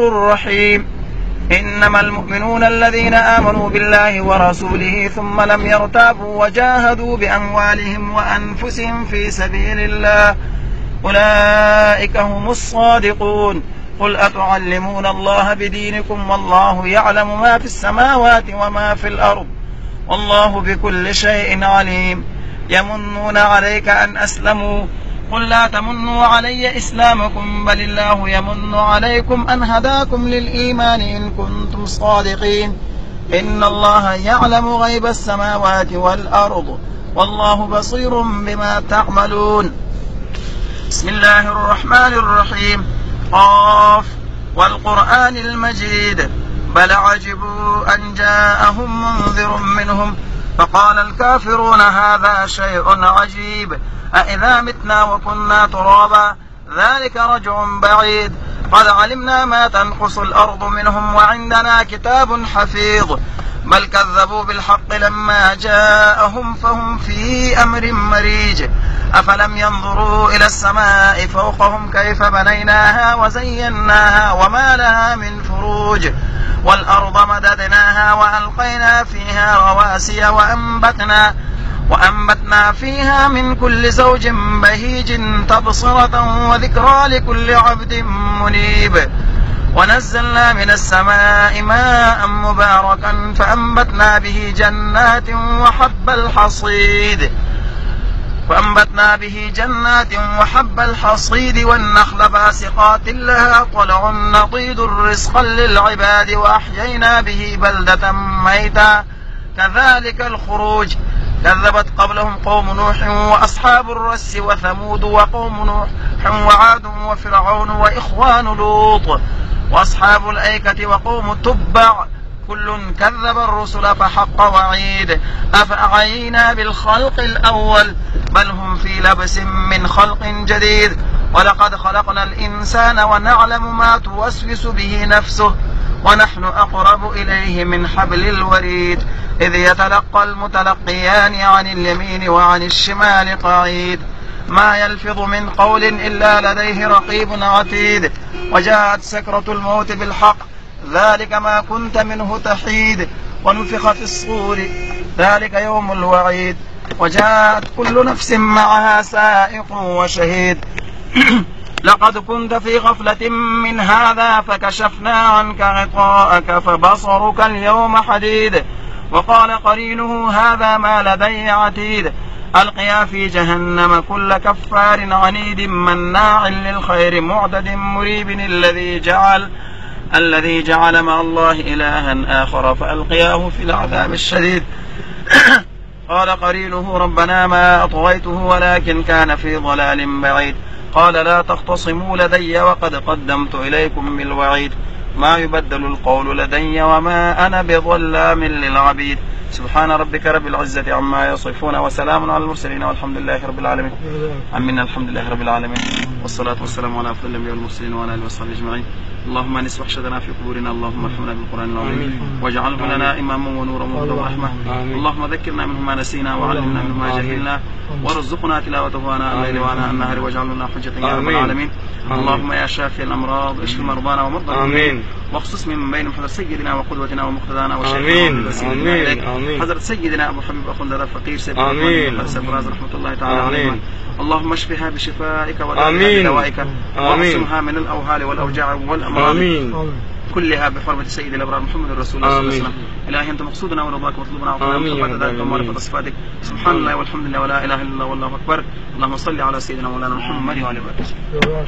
الرحيم. إنما المؤمنون الذين آمنوا بالله ورسوله ثم لم يرتابوا وجاهدوا بأموالهم وأنفسهم في سبيل الله أولئك هم الصادقون. قل أتعلمون الله بدينكم والله يعلم ما في السماوات وما في الأرض والله بكل شيء عليم. يمنون عليك أن أسلموا قل لا تمنوا علي إسلامكم بل الله يمن عليكم أن هداكم للإيمان إن كنتم صادقين. إن الله يعلم غيب السماوات والأرض والله بصير بما تعملون. بسم الله الرحمن الرحيم. قاف والقرآن المجيد بل عجبوا أن جاءهم منذر منهم فقال الكافرون هذا شيء عجيب أإذا متنا وكنا ترابا ذلك رجع بعيد قد علمنا ما تنقص الأرض منهم وعندنا كتاب حفيظ بل كذبوا بالحق لما جاءهم فهم في أمر مريج أفلم ينظروا إلى السماء فوقهم كيف بنيناها وزيناها وما لها من فروج والأرض مددناها وألقينا فيها رواسي وأنبتنا فيها من كل زوج بهيج تبصرة وذكرى لكل عبد منيب ونزلنا من السماء ماء مباركا فأنبتنا به جنات وحب الحصيد والنخل باسقات لها طلع نضيد رزقا للعباد وأحيينا به بلدة ميتا كذلك الخروج كذبت قبلهم قوم نوح وأصحاب الرس وثمود وقوم نوح وعاد وفرعون وإخوان لوط وأصحاب الأيكة وقوم تبع كل كذب الرسل فحق وعيد أفأعينا بالخلق الأول بل هم في لبس من خلق جديد ولقد خلقنا الإنسان ونعلم ما توسوس به نفسه ونحن أقرب إليه من حبل الوريد إذ يتلقى المتلقيان عن اليمين وعن الشمال قعيد ما يلفظ من قول إلا لديه رقيب عتيد وجاءت سكرة الموت بالحق ذلك ما كنت منه تحيد ونفخ في الصور ذلك يوم الوعيد وجاءت كل نفس معها سائق وشهيد لقد كنت في غفلة من هذا فكشفنا عنك غطاءك فبصرك اليوم حديد وقال قرينه هذا ما لدي عتيد ألقيا في جهنم كل كفار عنيد مناع للخير معتد مريب الذي جعل مع الله إلها آخر فألقياه في العذاب الشديد قال قرينه ربنا ما أطغيته ولكن كان في ضلال بعيد قال لا تختصموا لدي وقد قدمت إليكم بالوعيد ما يبدل القول لدي وما أنا بظلام للعبيد سبحان ربك رب العزة عما يصفون وسلام على المرسلين والحمد لله رب العالمين. أمين. الحمد لله رب العالمين والصلاة والسلام على أفضل الأنبياء والمرسلين وعلى آله وصحبه أجمعين. اللهم انس وحشتنا في قبورنا اللهم ارحمنا بالقرآن العظيم واجعله لنا إماما ونورا وهدى ورحمة. اللهم ذكرنا منه ما نسينا وعلمنا منه ما جهلنا وارزقنا تلاوته آناء الليل وآناء النهار واجعله لنا حجة يا رب العالمين. اللهم يا شافي الأمراض اشف مرضانا ومرضى المسلمين واخصص من بين حضرة سيدنا وقدوتنا ومقتدانا وشيخنا وسيدنا إليك حضرة سيدنا أبو حبيب أخو ذا الفقير سيدنا الفراز رحمة الله تعالى عليه. اللهم اشفها بشفائك وداويها بدوائك واعصمها من الأوهال والأوجاع والأمراض كلها بحرمة سيد الأبرار محمد رسول الله صلى الله عليه وسلم. إلهي أنت مقصودنا ورضاك وطلبنا وطلبنا ذلك ومعرفة صفاتك سبحان الله والحمد لله ولا إله إلا الله والله أكبر. اللهم صل على سيدنا مولانا محمد وعلى آله وصحبه.